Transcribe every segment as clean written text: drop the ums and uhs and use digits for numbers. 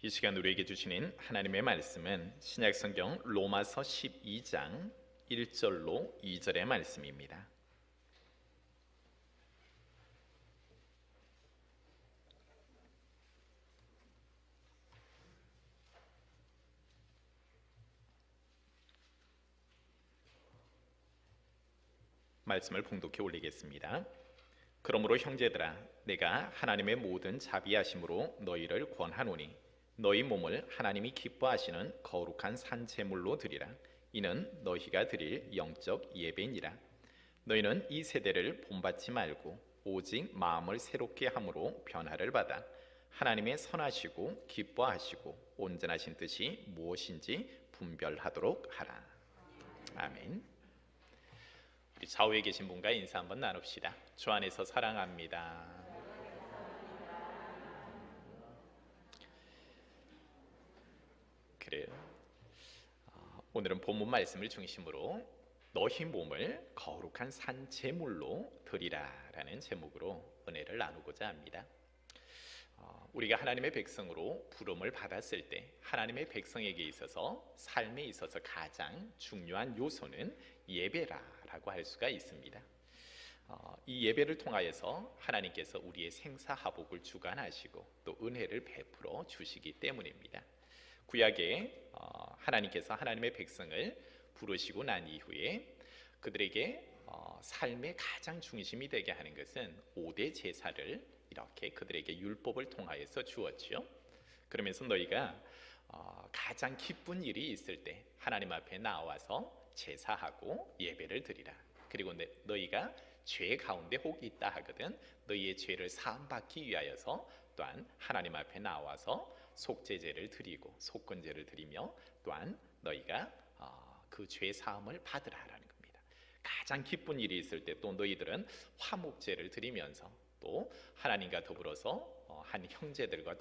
이 시간 우리에게 주시는 하나님의 말씀은 신약성경 로마서 12장 1절로 2절의 말씀입니다. 말씀을 봉독해 올리겠습니다. 그러므로 형제들아, 내가 하나님의 모든 자비하심으로 너희를 권하노니 너희 몸을 하나님이 기뻐하시는 거룩한 산 제물로 드리라. 이는 너희가 드릴 영적 예배니라. 너희는 이 세대를 본받지 말고 오직 마음을 새롭게 함으로 변화를 받아 하나님의 선하시고 기뻐하시고 온전하신 뜻이 무엇인지 분별하도록 하라. 아멘. 우리 좌우에 계신 분과 인사 한번 나눕시다. 주 안에서 사랑합니다. 그래요. 오늘은 본문 말씀을 중심으로 너희 몸을 거룩한 산 제물로 드리라라는 제목으로 은혜를 나누고자 합니다. 우리가 하나님의 백성으로 부름을 받았을 때 하나님의 백성에게 있어서 삶에 있어서 가장 중요한 요소는 예배라고 할 수가 있습니다. 이 예배를 통하여서 하나님께서 우리의 생사화복을 주관하시고 또 은혜를 베풀어 주시기 때문입니다. 구약에 하나님께서 하나님의 백성을 부르시고 난 이후에 그들에게 삶의 가장 중심이 되게 하는 것은 5대 제사를 이렇게 그들에게 율법을 통하여서 주었지요. 그러면서 너희가 가장 기쁜 일이 있을 때 하나님 앞에 나와서 제사하고 예배를 드리라. 그리고 너희가 죄 가운데 혹 있다 하거든 너희의 죄를 사함받기 위하여서 또한 하나님 앞에 나와서 속죄제를 드리고 속건제를 드리며 또한 너희가 그 죄 사함을 받으라라는 겁니다. 가장 기쁜 일이 있을 때 또 너희들은 화목제를 드리면서 또 하나님과 더불어서 한 형제들과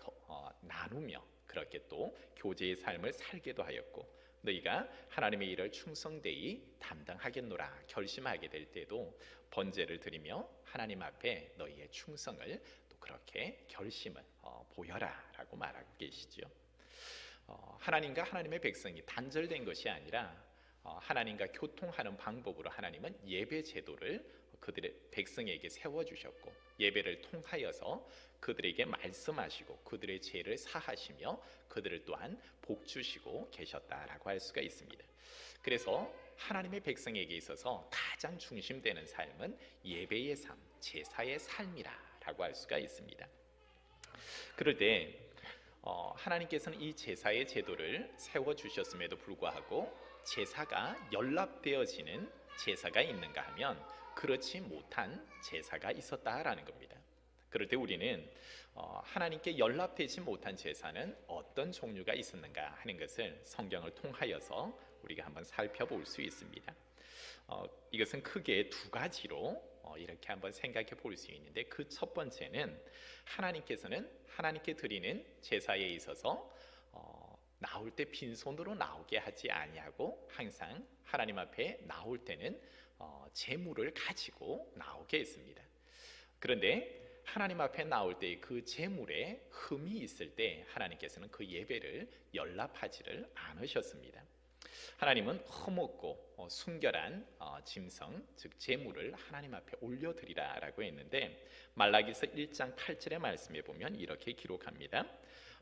나누며 그렇게 또 교제의 삶을 살게도 하였고 너희가 하나님의 일을 충성되이 담당하겠노라 결심하게 될 때도 번제를 드리며 하나님 앞에 너희의 충성을 또 그렇게 결심을 보여라 라고 말하고 계시죠. 하나님과 하나님의 백성이 단절된 것이 아니라 하나님과 교통하는 방법으로 하나님은 예배 제도를 그들의 백성에게 세워주셨고 예배를 통하여서 그들에게 말씀하시고 그들의 죄를 사하시며 그들을 또한 복주시고 계셨다라고 할 수가 있습니다. 그래서 하나님의 백성에게 있어서 가장 중심되는 삶은 예배의 삶, 제사의 삶이라고 할 수가 있습니다. 그럴 때 하나님께서는 이 제사의 제도를 세워주셨음에도 불구하고 제사가 연락되어지는 제사가 있는가 하면 그렇지 못한 제사가 있었다라는 겁니다. 그럴 때 우리는 하나님께 연락되지 못한 제사는 어떤 종류가 있었는가 하는 것을 성경을 통하여서 우리가 한번 살펴볼 수 있습니다. 이것은 크게 두 가지로 이렇게 한번 생각해 볼 수 있는데 그 첫 번째는 하나님께서는 하나님께 드리는 제사에 있어서 나올 때 빈손으로 나오게 하지 아니하고 항상 하나님 앞에 나올 때는 제물을 가지고 나오게 했습니다. 그런데 하나님 앞에 나올 때 그 제물에 흠이 있을 때 하나님께서는 그 예배를 연락하지를 않으셨습니다. 하나님은 흠없고 순결한 짐승 즉 제물을 하나님 앞에 올려드리라라고 했는데 말라기서 1장 8절의 말씀에 보면 이렇게 기록합니다.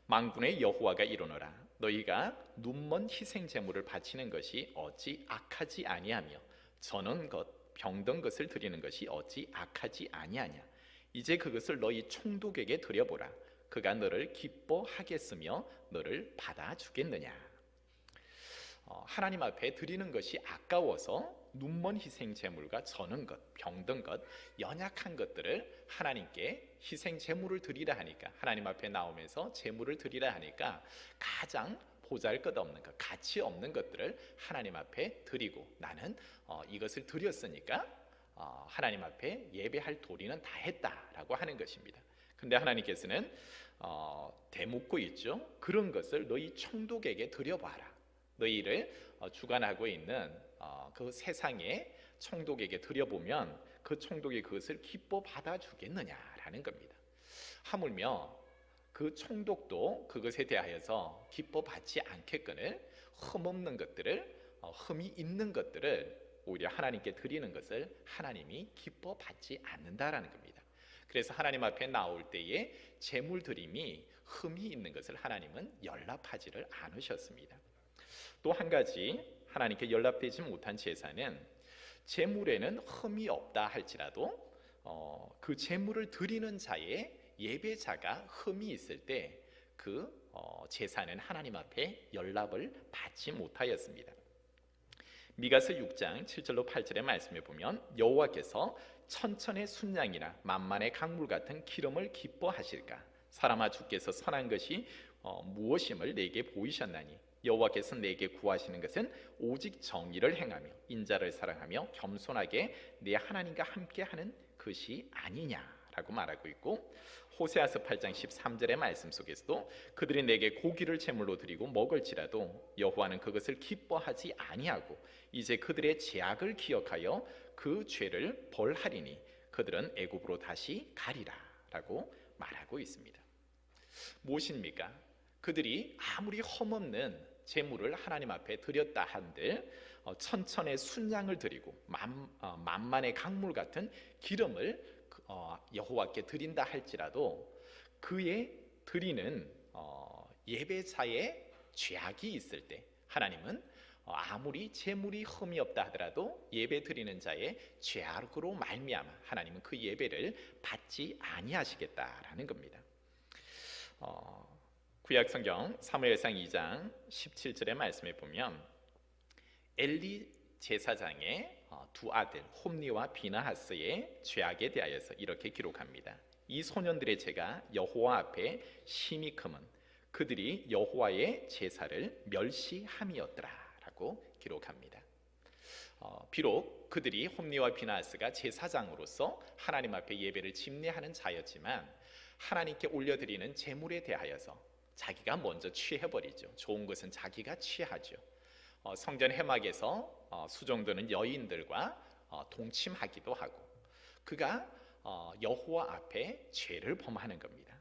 만군의 여호와가 이르노라 너희가 눈먼 희생 제물을 바치는 것이 어찌 악하지 아니하며 저는 것 병든 것을 드리는 것이 어찌 악하지 아니하냐. 이제 그것을 너희 총독에게 드려보라. 그가 너를 기뻐하겠으며 너를 받아주겠느냐. 하나님 앞에 드리는 것이 아까워서 눈먼 희생 제물과 저는 것, 병든 것, 연약한 것들을 하나님께 희생 제물을 드리라 하니까 하나님 앞에 나오면서 제물을 드리라 하니까 가장 보잘것없는 것, 가치 없는 것들을 하나님 앞에 드리고 나는 이것을 드렸으니까 하나님 앞에 예배할 도리는 다 했다라고 하는 것입니다. 근데 하나님께서는 대묻고 있죠. 그런 것을 너희 총독에게 드려봐라. 너희를 주관하고 있는 그 세상의 총독에게 드려보면 그 총독이 그것을 기뻐 받아주겠느냐라는 겁니다. 하물며 그 총독도 그것에 대하여서 기뻐받지 않겠거늘 흠없는 것들을 흠이 있는 것들을 오히려 하나님께 드리는 것을 하나님이 기뻐받지 않는다라는 겁니다. 그래서 하나님 앞에 나올 때에 제물 드림이 흠이 있는 것을 하나님은 연락하지를 않으셨습니다. 또 한 가지 하나님께 연락되지 못한 제사는 제물에는 흠이 없다 할지라도 그 제물을 드리는 자의 예배자가 흠이 있을 때 그 제사는 하나님 앞에 연락을 받지 못하였습니다. 미가서 6장 7절로 8절의 말씀에 보면 여호와께서 천천의 순양이나 만만의 강물 같은 기름을 기뻐하실까? 사람아 주께서 선한 것이 무엇임을 내게 보이셨나니 여호와께서 내게 구하시는 것은 오직 정의를 행하며 인자를 사랑하며 겸손하게 내 하나님과 함께하는 것이 아니냐라고 말하고 있고, 호세아서 8장 13절의 말씀 속에서도 그들이 내게 고기를 제물로 드리고 먹을지라도 여호와는 그것을 기뻐하지 아니하고 이제 그들의 죄악을 기억하여 그 죄를 벌하리니 그들은 애굽으로 다시 가리라라고 말하고 있습니다. 무엇입니까? 그들이 아무리 흠없는 제물을 하나님 앞에 드렸다 한들 천천의 순양을 드리고 만만의 강물 같은 기름을 여호와께 드린다 할지라도 그의 드리는 예배자의 죄악이 있을 때 하나님은 아무리 제물이 흠이 없다 하더라도 예배 드리는 자의 죄악으로 말미암아 하나님은 그 예배를 받지 아니하시겠다라는 겁니다. 구약 성경 사무엘상 2장 17절의 말씀에 보면 엘리 제사장의 두 아들 홈니와 비나하스의 죄악에 대하여서 이렇게 기록합니다. 이 소년들의 죄가 여호와 앞에 심히 크면 그들이 여호와의 제사를 멸시함이었더라라고 기록합니다. 비록 그들이 홈니와 비나하스가 제사장으로서 하나님 앞에 예배를 집례하는 자였지만 하나님께 올려드리는 제물에 대하여서 자기가 먼저 취해버리죠. 좋은 것은 자기가 취하죠. 성전 회막에서 수종드는 여인들과 동침하기도 하고 그가 여호와 앞에 죄를 범하는 겁니다.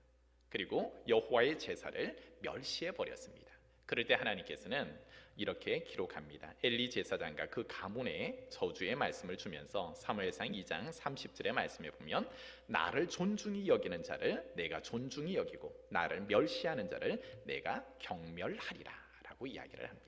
그리고 여호와의 제사를 멸시해 버렸습니다. 그럴 때 하나님께서는 이렇게 기록합니다. 엘리 제사장과 그 가문의 저주의 말씀을 주면서 사무엘상 2장 30절의 말씀에 보면 나를 존중히 여기는 자를 내가 존중히 여기고 나를 멸시하는 자를 내가 경멸하리라 라고 이야기를 합니다.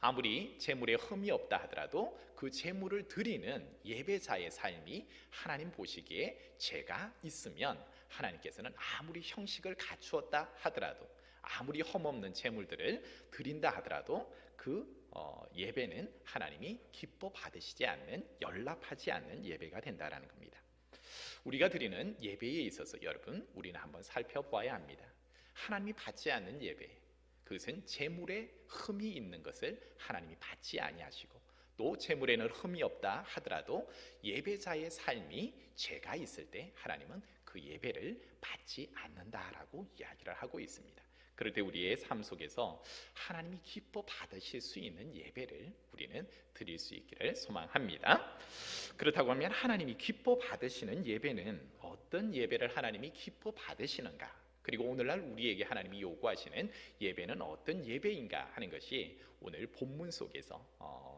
아무리 제물에 흠이 없다 하더라도 그 제물을 드리는 예배자의 삶이 하나님 보시기에 죄가 있으면 하나님께서는 아무리 형식을 갖추었다 하더라도 아무리 흠없는 제물들을 드린다 하더라도 그 예배는 하나님이 기뻐 받으시지 않는 연락하지 않는 예배가 된다라는 겁니다. 우리가 드리는 예배에 있어서 여러분 우리는 한번 살펴봐야 합니다. 하나님이 받지 않는 예배 그것은 제물에 흠이 있는 것을 하나님이 받지 아니하시고 또 제물에는 흠이 없다 하더라도 예배자의 삶이 죄가 있을 때 하나님은 그 예배를 받지 않는다라고 이야기를 하고 있습니다. 그럴 때 우리의 삶 속에서 하나님이 기뻐 받으실 수 있는 예배를 우리는 드릴 수 있기를 소망합니다. 그렇다고 하면 하나님이 기뻐 받으시는 예배는 어떤 예배를 하나님이 기뻐 받으시는가? 그리고 오늘날 우리에게 하나님이 요구하시는 예배는 어떤 예배인가 하는 것이 오늘 본문 속에서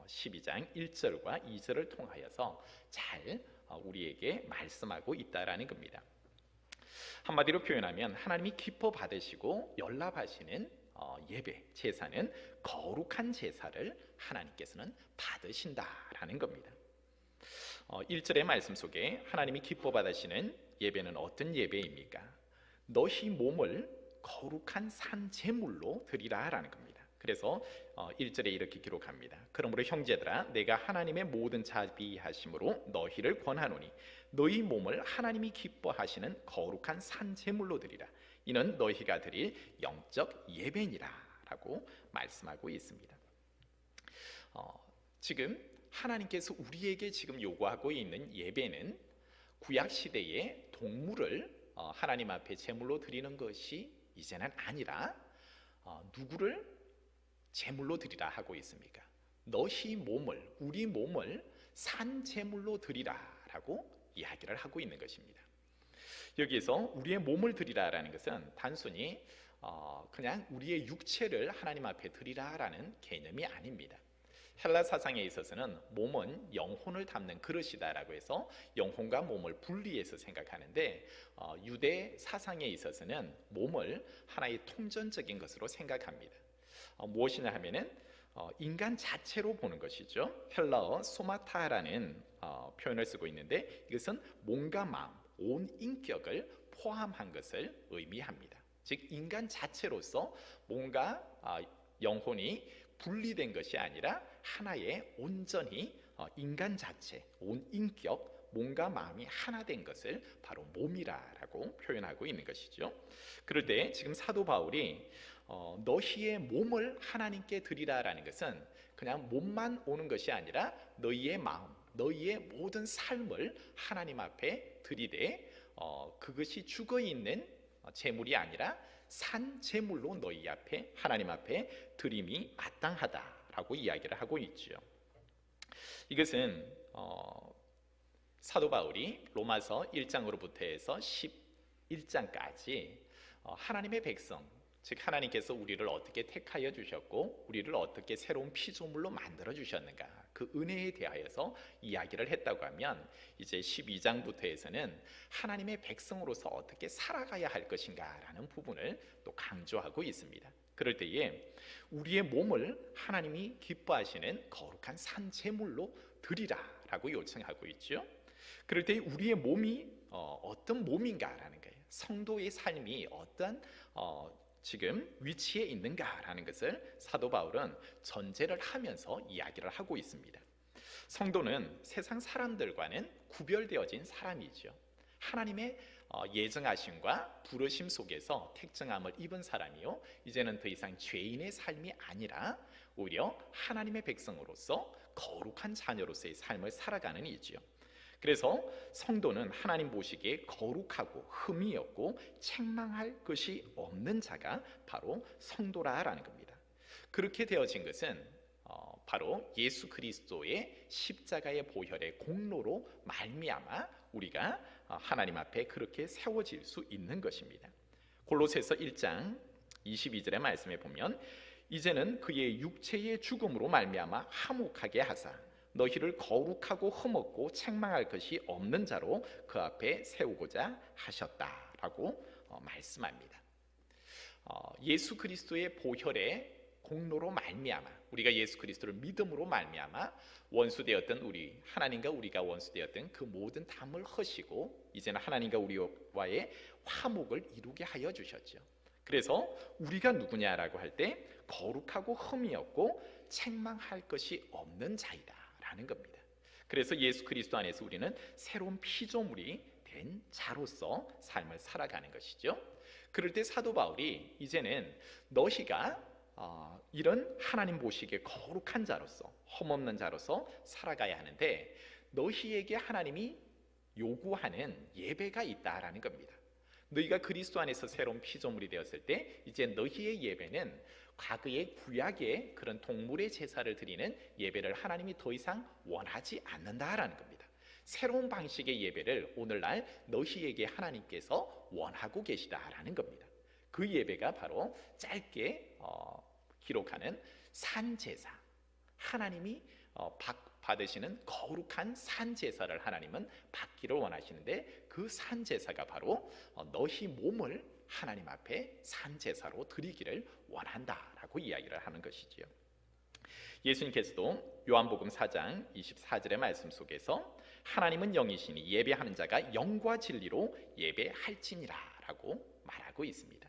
12장 1절과 2절을 통하여서 잘 우리에게 말씀하고 있다라는 겁니다. 한마디로 표현하면 하나님이 기뻐 받으시고 연락하시는 예배, 제사는 거룩한 제사를 하나님께서는 받으신다라는 겁니다. 1절의 말씀 속에 하나님이 기뻐 받으시는 예배는 어떤 예배입니까? 너희 몸을 거룩한 산 제물로 드리라라는 겁니다. 그래서 1절에 이렇게 기록합니다. 그러므로 형제들아 내가 하나님의 모든 자비하심으로 너희를 권하노니 너희 몸을 하나님이 기뻐하시는 거룩한 산 제물로 드리라. 이는 너희가 드릴 영적 예배니라 라고 말씀하고 있습니다. 지금 하나님께서 우리에게 지금 요구하고 있는 예배는 구약 시대의 동물을 하나님 앞에 제물로 드리는 것이 이제는 아니라 누구를 제물로 드리라 하고 있습니까? 너희 몸을 우리 몸을 산 제물로 드리라 라고 이야기를 하고 있는 것입니다. 여기에서 우리의 몸을 드리라라는 것은 단순히 그냥 우리의 육체를 하나님 앞에 드리라라는 개념이 아닙니다. 헬라 사상에 있어서는 몸은 영혼을 담는 그릇이다라고 해서 영혼과 몸을 분리해서 생각하는데, 유대 사상에 있어서는 몸을 하나의 통전적인 것으로 생각합니다. 무엇이냐 하면은 인간 자체로 보는 것이죠. 헬라어 소마타라는 표현을 쓰고 있는데, 이것은 몸과 마음, 온 인격을 포함한 것을 의미합니다. 즉 인간 자체로서 몸과 영혼이 분리된 것이 아니라 하나의 온전히 인간 자체, 온 인격, 몸과 마음이 하나 된 것을 바로 몸이라고 표현하고 있는 것이죠. 그럴 때 지금 사도 바울이 너희의 몸을 하나님께 드리라라는 것은 그냥 몸만 오는 것이 아니라 너희의 마음, 너희의 모든 삶을 하나님 앞에 드리되 그것이 죽어있는 제물이 아니라 산 제물로 너희 앞에, 하나님 앞에 드림이 마땅하다라고 이야기를 하고 있죠. 이것은 사도 바울이 로마서 1장으로부터 해서 11장까지 하나님의 백성, 즉 하나님께서 우리를 어떻게 택하여 주셨고 우리를 어떻게 새로운 피조물로 만들어 주셨는가, 그 은혜에 대하여서 이야기를 했다고 하면, 이제 12장부터 해서는 하나님의 백성으로서 어떻게 살아가야 할 것인가라는 부분을 또 강조하고 있습니다. 그럴 때에 우리의 몸을 하나님이 기뻐하시는 거룩한 산 제물로 드리라라고 요청하고 있죠. 그럴 때 우리의 몸이 어떤 몸인가라는 거예요. 성도의 삶이 어떤 지금 위치에 있는가라는 것을 사도 바울은 전제를 하면서 이야기를 하고 있습니다. 성도는 세상 사람들과는 구별되어진 사람이죠. 하나님의 예정하심과 부르심 속에서 택정함을 입은 사람이요, 이제는 더 이상 죄인의 삶이 아니라 오히려 하나님의 백성으로서 거룩한 자녀로서의 삶을 살아가는 이지요. 그래서 성도는 하나님 보시기에 거룩하고 흠이 없고 책망할 것이 없는 자가 바로 성도라라는 겁니다. 그렇게 되어진 것은 바로 예수 그리스도의 십자가의 보혈의 공로로 말미암아 우리가 하나님 앞에 그렇게 세워질 수 있는 것입니다. 골로새서 1장 22절의 말씀에 보면, 이제는 그의 육체의 죽음으로 말미암아 화목하게 하사 너희를 거룩하고 흠없고 책망할 것이 없는 자로 그 앞에 세우고자 하셨다라고 말씀합니다. 예수 그리스도의 보혈의 공로로 말미암아, 우리가 예수 그리스도를 믿음으로 말미암아 원수되었던 우리, 하나님과 우리가 원수되었던 그 모든 담을 허시고 이제는 하나님과 우리와의 화목을 이루게 하여 주셨죠. 그래서 우리가 누구냐라고 할 때 거룩하고 흠이 없고 책망할 것이 없는 자이다 라는 겁니다. 그래서 예수 그리스도 안에서 우리는 새로운 피조물이 된 자로서 삶을 살아가는 것이죠. 그럴 때 사도 바울이 이제는 너희가 이런 하나님 보시기에 거룩한 자로서, 흠없는 자로서 살아가야 하는데, 너희에게 하나님이 요구하는 예배가 있다라는 겁니다. 너희가 그리스도 안에서 새로운 피조물이 되었을 때 이제 너희의 예배는 과거의 구약의 그런 동물의 제사를 드리는 예배를 하나님이 더 이상 원하지 않는다라는 겁니다. 새로운 방식의 예배를 오늘날 너희에게 하나님께서 원하고 계시다라는 겁니다. 그 예배가 바로 짧게 기록하는 산제사, 하나님이 받으시는 거룩한 산제사를 하나님은 받기를 원하시는데, 그 산제사가 바로 너희 몸을 하나님 앞에 산제사로 드리기를 원한다라고 이야기를 하는 것이지요. 예수님께서도 요한복음 4장 24절의 말씀 속에서 하나님은 영이시니 예배하는 자가 영과 진리로 예배할지니라 라고 말하고 있습니다.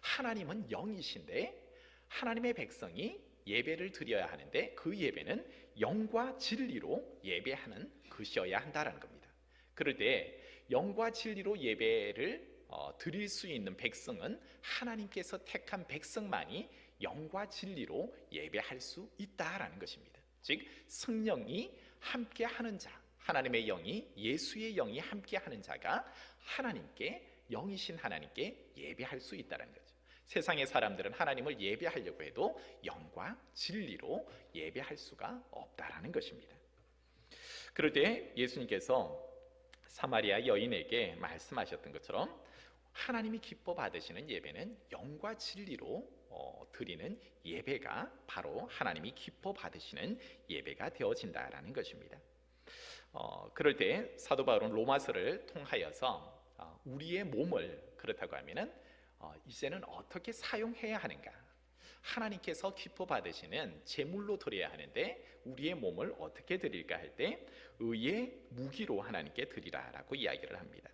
하나님은 영이신데 하나님의 백성이 예배를 드려야 하는데, 그 예배는 영과 진리로 예배하는 것이어야 한다는 겁니다. 그럴 때 영과 진리로 예배를 드릴 수 있는 백성은 하나님께서 택한 백성만이 영과 진리로 예배할 수 있다라는 것입니다. 즉 성령이 함께하는 자, 하나님의 영이, 예수의 영이 함께하는 자가 하나님께, 영이신 하나님께 예배할 수 있다는 거죠. 세상의 사람들은 하나님을 예배하려고 해도 영과 진리로 예배할 수가 없다라는 것입니다. 그럴 때 예수님께서 사마리아 여인에게 말씀하셨던 것처럼 하나님이 기뻐 받으시는 예배는 영과 진리로 드리는 예배가 바로 하나님이 기뻐 받으시는 예배가 되어진다라는 것입니다. 그럴 때 사도 바울은 로마서를 통하여서 우리의 몸을 그렇다고 하면은 이제는 어떻게 사용해야 하는가, 하나님께서 기뻐 받으시는 제물로 드려야 하는데 우리의 몸을 어떻게 드릴까 할 때 의의 무기로 하나님께 드리라라고 이야기를 합니다.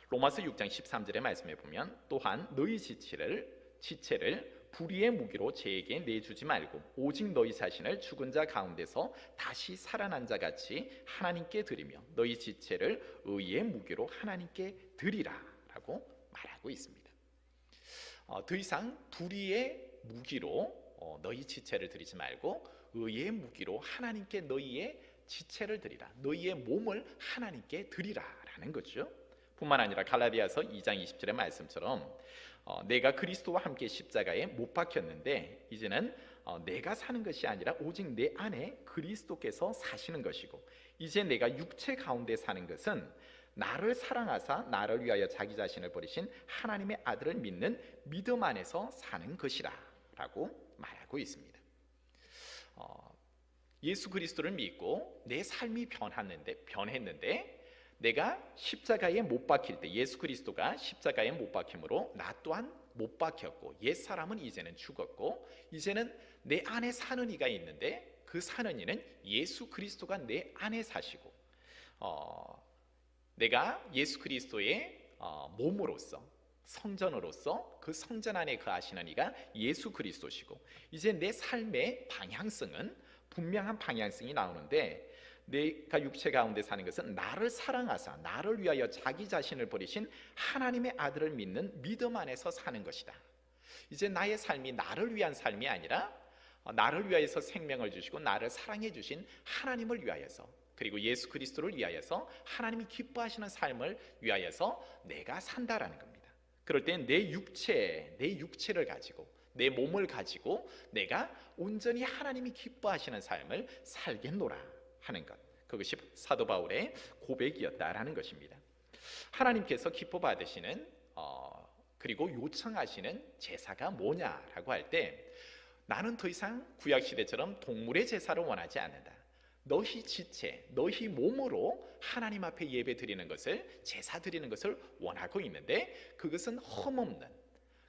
로마서 6장 13절의 말씀에 보면 또한 너희 지체를 불의의 무기로 죄에게 내주지 말고 오직 너희 자신을 죽은 자 가운데서 다시 살아난 자 같이 하나님께 드리며 너희 지체를 의의 무기로 하나님께 드리라라고 말하고 있습니다. 더 이상 불의의 무기로 너희 지체를 드리지 말고 의의 무기로 하나님께 너희의 지체를 드리라, 너희의 몸을 하나님께 드리라라는 거죠. 뿐만 아니라 갈라디아서 2장 20절의 말씀처럼 내가 그리스도와 함께 십자가에 못 박혔는데 이제는 내가 사는 것이 아니라 오직 내 안에 그리스도께서 사시는 것이고 이제 내가 육체 가운데 사는 것은 나를 사랑하사 나를 위하여 자기 자신을 버리신 하나님의 아들을 믿는 믿음 안에서 사는 것이라 라고 말하고 있습니다. 예수 그리스도를 믿고 내 삶이 변했는데 내가 십자가에 못 박힐 때 예수 그리스도가 십자가에 못 박힘으로 나 또한 못 박혔고 옛사람은 이제는 죽었고 이제는 내 안에 사는 이가 있는데 그 사는 이는 예수 그리스도가 내 안에 사시고 내가 예수 그리스도의 몸으로서 성전으로서 그 성전 안에 거하시는 이가 예수 그리스도시고 이제 내 삶의 방향성은 분명한 방향성이 나오는데 내가 육체 가운데 사는 것은 나를 사랑하사 나를 위하여 자기 자신을 버리신 하나님의 아들을 믿는 믿음 안에서 사는 것이다. 이제 나의 삶이 나를 위한 삶이 아니라 나를 위하여서 생명을 주시고 나를 사랑해 주신 하나님을 위하여서 그리고 예수 그리스도를 위하여서 하나님이 기뻐하시는 삶을 위하여서 내가 산다라는 겁니다. 그럴 때 내 육체를 가지고 내 몸을 가지고 내가 온전히 하나님이 기뻐하시는 삶을 살겠노라 하는 것, 그것이 사도 바울의 고백이었다라는 것입니다. 하나님께서 기뻐 받으시는 그리고 요청하시는 제사가 뭐냐라고 할 때 나는 더 이상 구약시대처럼 동물의 제사를 원하지 않는다. 너희 지체, 너희 몸으로 하나님 앞에 예배 드리는 것을, 제사 드리는 것을 원하고 있는데 그것은 흠없는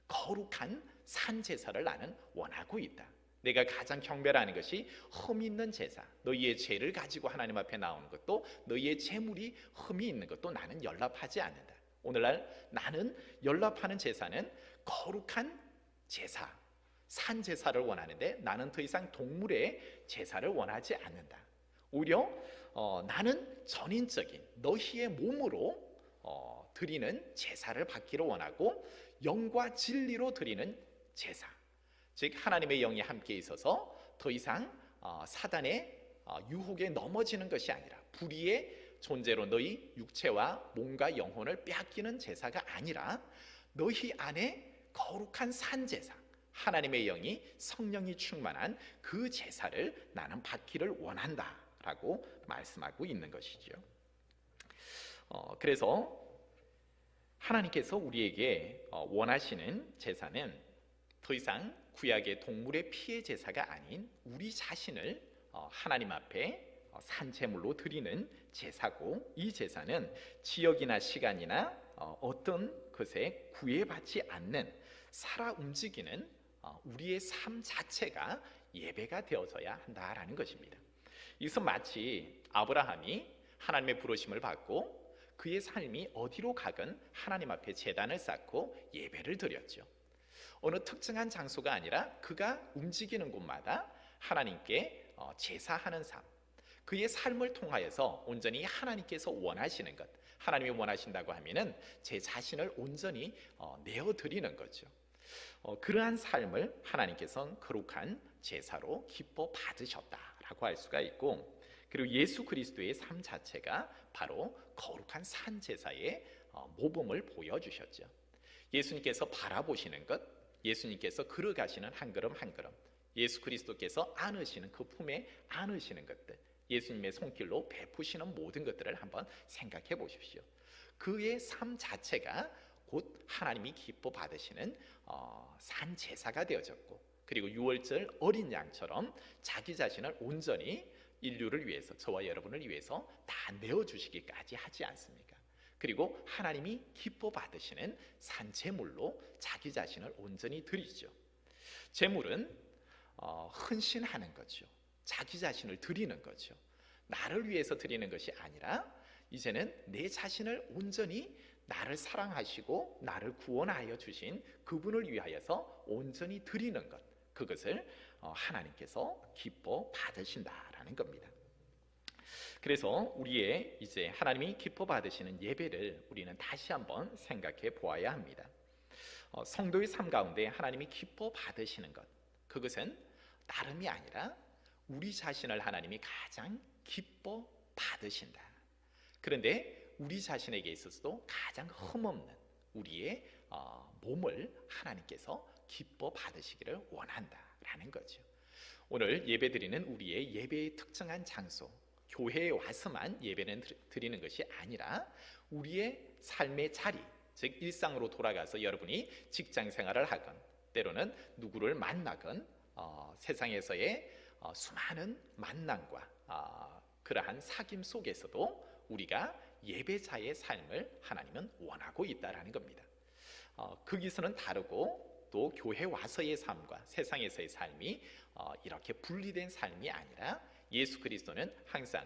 거룩한 산 제사를 나는 원하고 있다. 내가 가장 경배하는 것이 흠이 있는 제사, 너희의 죄를 가지고 하나님 앞에 나오는 것도 너희의 재물이 흠이 있는 것도 나는 연락하지 않는다. 오늘날 나는 연락하는 제사는 거룩한 제사, 산 제사를 원하는데 나는 더 이상 동물의 제사를 원하지 않는다. 오히려 나는 전인적인 너희의 몸으로 드리는 제사를 받기를 원하고 영과 진리로 드리는 제사, 즉 하나님의 영이 함께 있어서 더 이상 사단의 유혹에 넘어지는 것이 아니라 불의의 존재로 너희 육체와 몸과 영혼을 빼앗기는 제사가 아니라 너희 안에 거룩한 산 제사, 하나님의 영이 성령이 충만한 그 제사를 나는 받기를 원한다라고 말씀하고 있는 것이죠. 그래서 하나님께서 우리에게 원하시는 제사는 더 이상 구약의 동물의 피의 제사가 아닌 우리 자신을 하나님 앞에 산제물로 드리는 제사고, 이 제사는 지역이나 시간이나 어떤 것에 구애받지 않는 살아 움직이는 우리의 삶 자체가 예배가 되어져야 한다라는 것입니다. 이것은 마치 아브라함이 하나님의 부르심을 받고 그의 삶이 어디로 가건 하나님 앞에 제단을 쌓고 예배를 드렸죠. 어느 특정한 장소가 아니라 그가 움직이는 곳마다 하나님께 제사하는 삶, 그의 삶을 통하여서 온전히 하나님께서 원하시는 것, 하나님이 원하신다고 하면은 제 자신을 온전히 내어드리는 거죠. 그러한 삶을 하나님께서는 거룩한 제사로 기뻐 받으셨다라고 할 수가 있고, 그리고 예수 그리스도의 삶 자체가 바로 거룩한 산 제사의 모범을 보여주셨죠. 예수님께서 바라보시는 것, 예수님께서 걸어가시는 한 걸음 한 걸음, 예수 그리스도께서 안으시는 그 품에 안으시는 것들, 예수님의 손길로 베푸시는 모든 것들을 한번 생각해 보십시오. 그의 삶 자체가 곧 하나님이 기뻐 받으시는 산 제사가 되어졌고, 그리고 유월절 어린 양처럼 자기 자신을 온전히 인류를 위해서, 저와 여러분을 위해서 다 내어주시기까지 하지 않습니까? 그리고 하나님이 기뻐 받으시는 산 제물로 자기 자신을 온전히 드리죠. 제물은 헌신하는 거죠. 자기 자신을 드리는 거죠. 나를 위해서 드리는 것이 아니라 이제는 내 자신을 온전히 나를 사랑하시고 나를 구원하여 주신 그분을 위하여서 온전히 드리는 것, 그것을 하나님께서 기뻐 받으신다라는 겁니다. 그래서 우리의 이제 하나님이 기뻐 받으시는 예배를 우리는 다시 한번 생각해 보아야 합니다. 성도의 삶 가운데 하나님이 기뻐 받으시는 것, 그것은 다름이 아니라 우리 자신을 하나님이 가장 기뻐 받으신다. 그런데 우리 자신에게 있어서도 가장 흠없는 우리의 몸을 하나님께서 기뻐 받으시기를 원한다라는 거죠. 오늘 예배드리는 우리의 예배의 특정한 장소, 교회에 와서만 예배는 드리는 것이 아니라 우리의 삶의 자리, 즉 일상으로 돌아가서 여러분이 직장 생활을 하건, 때로는 누구를 만나건, 세상에서의 수많은 만남과 그러한 사귐 속에서도 우리가 예배자의 삶을 하나님은 원하고 있다라는 겁니다. 거기서는 다르고, 또 교회 와서의 삶과 세상에서의 삶이 이렇게 분리된 삶이 아니라 예수 그리스도는 항상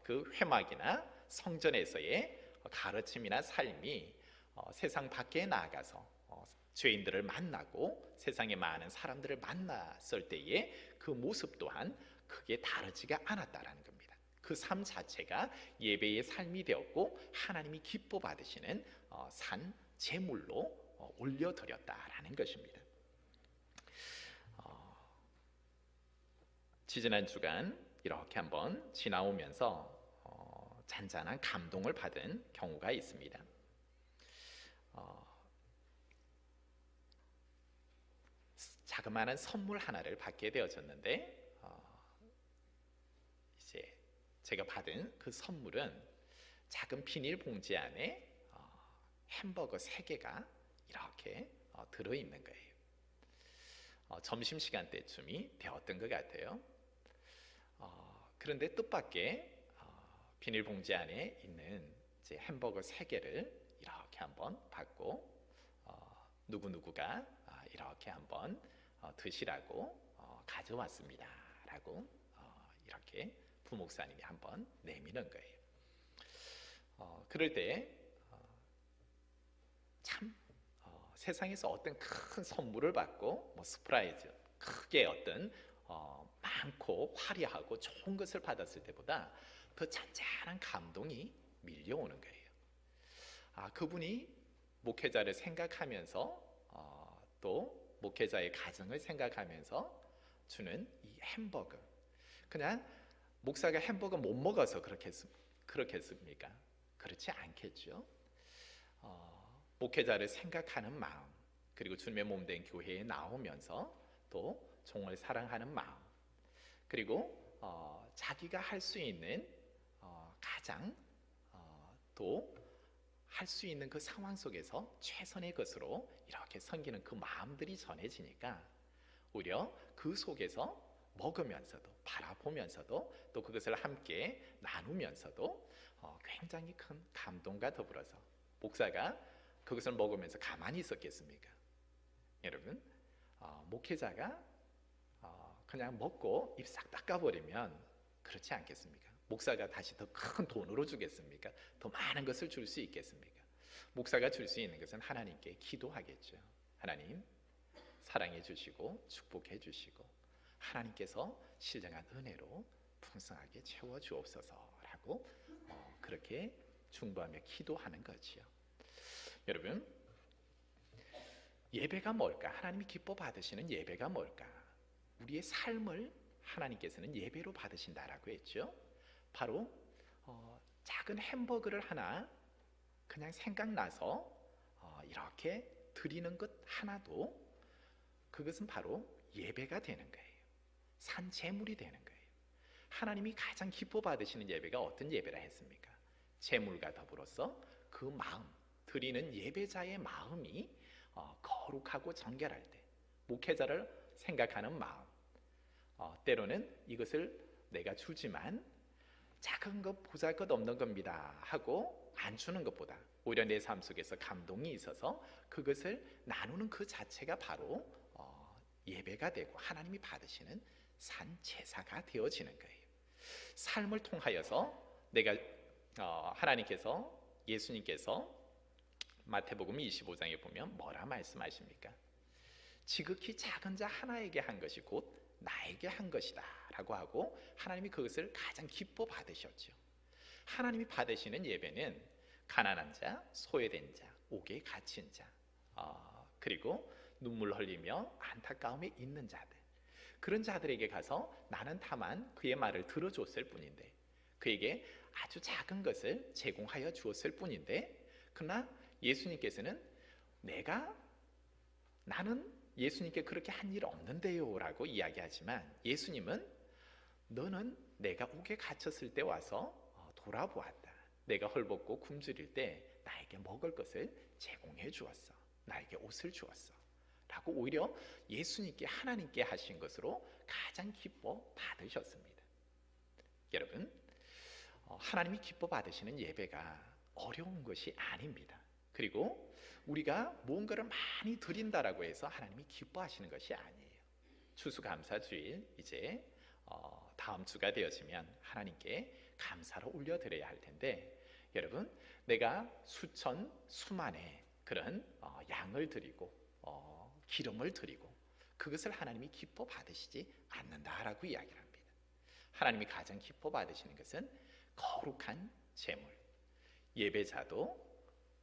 그 회막이나 성전에서의 가르침이나 삶이 세상 밖에 나아가서 죄인들을 만나고 세상의 많은 사람들을 만났을 때의 그 모습 또한 크게 다르지가 않았다라는 겁니다. 그 삶 자체가 예배의 삶이 되었고 하나님이 기뻐 받으시는 산 제물로 올려드렸다라는 것입니다. 지지난 주간 이렇게 한번 지나오면서 잔잔한 감동을 받은 경우가 있습니다. 자그마한 선물 하나를 받게 되어졌는데, 이제 제가 받은 그 선물은 작은 비닐 봉지 안에 햄버거 3개가 이렇게 들어있는 거예요. 점심시간 때쯤이 되었던 것 같아요. 그런데 뜻밖의 비닐봉지 안에 있는 이제 햄버거 3개를 이렇게 한번 받고 누구누구가 이렇게 한번 드시라고 가져왔습니다 라고 이렇게 부목사님이 한번 내미는 거예요. 그럴 때 참 세상에서 어떤 큰 선물을 받고 뭐 서프라이즈, 크게 어떤 많고 화려하고 좋은 것을 받았을 때보다 더 잔잔한 감동이 밀려오는 거예요. 그분이 목회자를 생각하면서 또 목회자의 가정을 생각하면서 주는 이 햄버거, 그냥 목사가 햄버거 못 먹어서 그렇겠습니까? 그렇지 않겠죠. 목회자를 생각하는 마음, 그리고 주님의 몸된 교회에 나오면서 또 종을 사랑하는 마음, 그리고 자기가 할 수 있는 가장 또 할 수 있는 그 상황 속에서 최선의 것으로 이렇게 섬기는 그 마음들이 전해지니까 오히려 그 속에서 먹으면서도 바라보면서도 또 그것을 함께 나누면서도 굉장히 큰 감동과 더불어서, 목사가 그것을 먹으면서 가만히 있었겠습니까? 여러분, 목회자가 그냥 먹고 입 싹 닦아버리면 그렇지 않겠습니까? 목사가 다시 더 큰 돈으로 주겠습니까? 더 많은 것을 줄 수 있겠습니까? 목사가 줄 수 있는 것은 하나님께 기도하겠죠. 하나님, 사랑해 주시고 축복해 주시고 하나님께서 신령한 은혜로 풍성하게 채워 주옵소서라고 그렇게 중보하며 기도하는 거지요. 여러분, 예배가 뭘까? 하나님이 기뻐 받으시는 예배가 뭘까? 우리의 삶을 하나님께서는 예배로 받으신다라고 했죠. 바로 작은 햄버거를 하나 그냥 생각나서 이렇게 드리는 것 하나도 그것은 바로 예배가 되는 거예요. 산 제물이 되는 거예요. 하나님이 가장 기뻐 받으시는 예배가 어떤 예배라 했습니까? 제물과 더불어서 그 마음, 드리는 예배자의 마음이 거룩하고 정결할 때, 목회자를 생각하는 마음, 때로는 이것을 내가 주지만 작은 것 보잘것없는 겁니다 하고 안 주는 것보다 오히려 내 삶 속에서 감동이 있어서 그것을 나누는 그 자체가 바로 예배가 되고 하나님이 받으시는 산 제사가 되어지는 거예요. 삶을 통하여서 내가 하나님께서, 예수님께서 마태복음 25장에 보면 뭐라 말씀하십니까? 지극히 작은 자 하나에게 한 것이 곧 나에게 한 것이다 라고 하고 하나님이 그것을 가장 기뻐 받으셨죠. 하나님이 받으시는 예배는 가난한 자, 소외된 자, 옥에 갇힌 자, 그리고 눈물 흘리며 안타까움에 있는 자들, 그런 자들에게 가서 나는 다만 그의 말을 들어줬을 뿐인데, 그에게 아주 작은 것을 제공하여 주었을 뿐인데, 그러나 예수님께서는 나는 예수님께 그렇게 한 일 없는데요 라고 이야기하지만, 예수님은 너는 내가 옥에 갇혔을 때 와서 돌아보았다. 내가 헐벗고 굶주릴 때 나에게 먹을 것을 제공해 주었어. 나에게 옷을 주었어 라고 오히려 예수님께, 하나님께 하신 것으로 가장 기뻐 받으셨습니다. 여러분, 하나님이 기뻐 받으시는 예배가 어려운 것이 아닙니다. 그리고 우리가 무언가를 많이 드린다라고 해서 하나님이 기뻐하시는 것이 아니에요. 추수감사주일 이제 다음 주가 되어지면 하나님께 감사로 올려드려야 할 텐데, 여러분, 내가 수천 수만의 그런 양을 드리고 기름을 드리고 그것을 하나님이 기뻐 받으시지 않는다라고 이야기를 합니다. 하나님이 가장 기뻐 받으시는 것은 거룩한 제물, 예배자도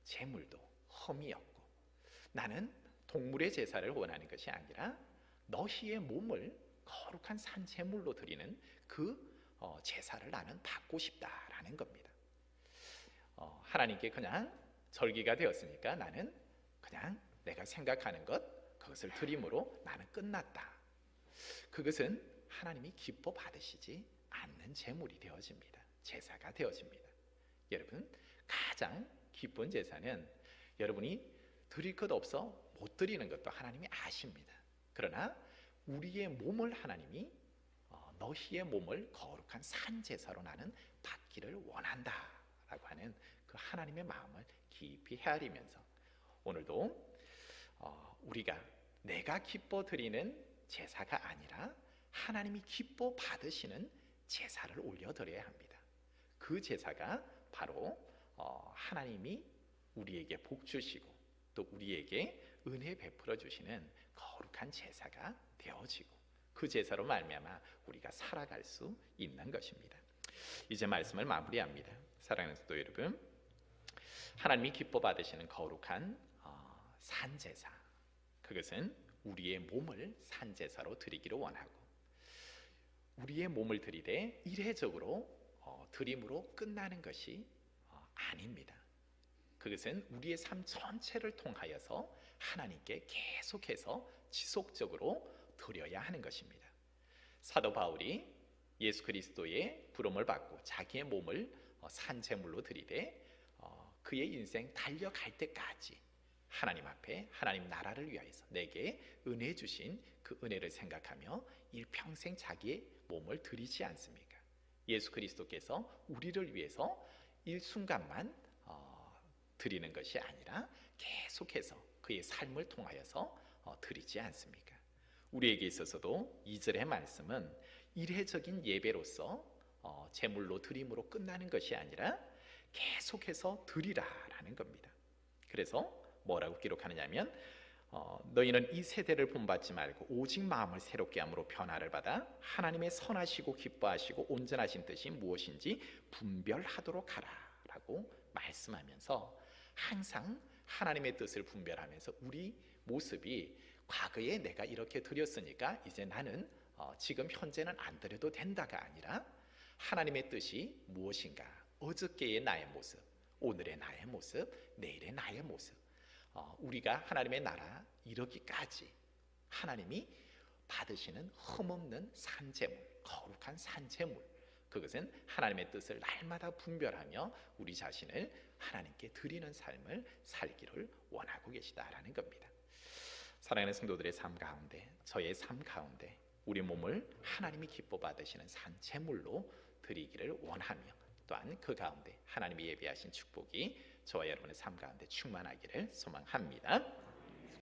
제물도 흠이 없고, 나는 동물의 제사를 원하는 것이 아니라 너희의 몸을 거룩한 산제물로 드리는 그 제사를 나는 받고 싶다라는 겁니다. 하나님께 그냥 절기가 되었으니까 나는 그냥 내가 생각하는 것, 그것을 드림으로 나는 끝났다. 그것은 하나님이 기뻐 받으시지 않는 제물이 되어집니다. 제사가 되어집니다. 여러분, 가장 기쁜 제사는 여러분이 드릴 것 없어 못 드리는 것도 하나님이 아십니다. 그러나 우리의 몸을 하나님이 너희의 몸을 거룩한 산제사로 나는 받기를 원한다 라고 하는 그 하나님의 마음을 깊이 헤아리면서 오늘도 우리가 내가 기뻐 드리는 제사가 아니라 하나님이 기뻐 받으시는 제사를 올려드려야 합니다. 그 제사가 바로 하나님이 우리에게 복 주시고 또 우리에게 은혜 베풀어 주시는 거룩한 제사가 되어지고, 그 제사로 말미암아 우리가 살아갈 수 있는 것입니다. 이제 말씀을 마무리합니다. 사랑하는 성도 여러분, 하나님이 기뻐 받으시는 거룩한 산제사, 그것은 우리의 몸을 산제사로 드리기를 원하고, 우리의 몸을 드리되 이례적으로 드림으로 끝나는 것이 아닙니다. 그것은 우리의 삶 전체를 통하여서 하나님께 계속해서 지속적으로 드려야 하는 것입니다. 사도 바울이 예수 그리스도의 부름을 받고 자기의 몸을 산제물로 드리되 그의 인생 달려갈 때까지 하나님 앞에 하나님 나라를 위하여서 내게 은혜 주신 그 은혜를 생각하며 일평생 자기의 몸을 드리지 않습니까? 예수 그리스도께서 우리를 위해서 일순간만 드리는 것이 아니라 계속해서 그의 삶을 통하여서 드리지 않습니까? 우리에게 있어서도 2절의 말씀은 일회적인 예배로서 제물로 드림으로 끝나는 것이 아니라 계속해서 드리라라는 겁니다. 그래서 뭐라고 기록하느냐면 너희는 이 세대를 본받지 말고 오직 마음을 새롭게 함으로 변화를 받아 하나님의 선하시고 기뻐하시고 온전하신 뜻이 무엇인지 분별하도록 하라 라고 말씀하면서 항상 하나님의 뜻을 분별하면서 우리 모습이 과거에 내가 이렇게 드렸으니까 이제 나는 지금 현재는 안 드려도 된다가 아니라 하나님의 뜻이 무엇인가, 어저께의 나의 모습, 오늘의 나의 모습, 내일의 나의 모습, 우리가 하나님의 나라 이르기까지 하나님이 받으시는 흠없는 산제물, 거룩한 산제물, 그것은 하나님의 뜻을 날마다 분별하며 우리 자신을 하나님께 드리는 삶을 살기를 원하고 계시다라는 겁니다. 사랑하는 성도들의 삶 가운데, 저의 삶 가운데 우리 몸을 하나님이 기뻐 받으시는 산 제물로 드리기를 원하며, 또한 그 가운데 하나님이 예비하신 축복이 저와 여러분의 삶 가운데 충만하기를 소망합니다.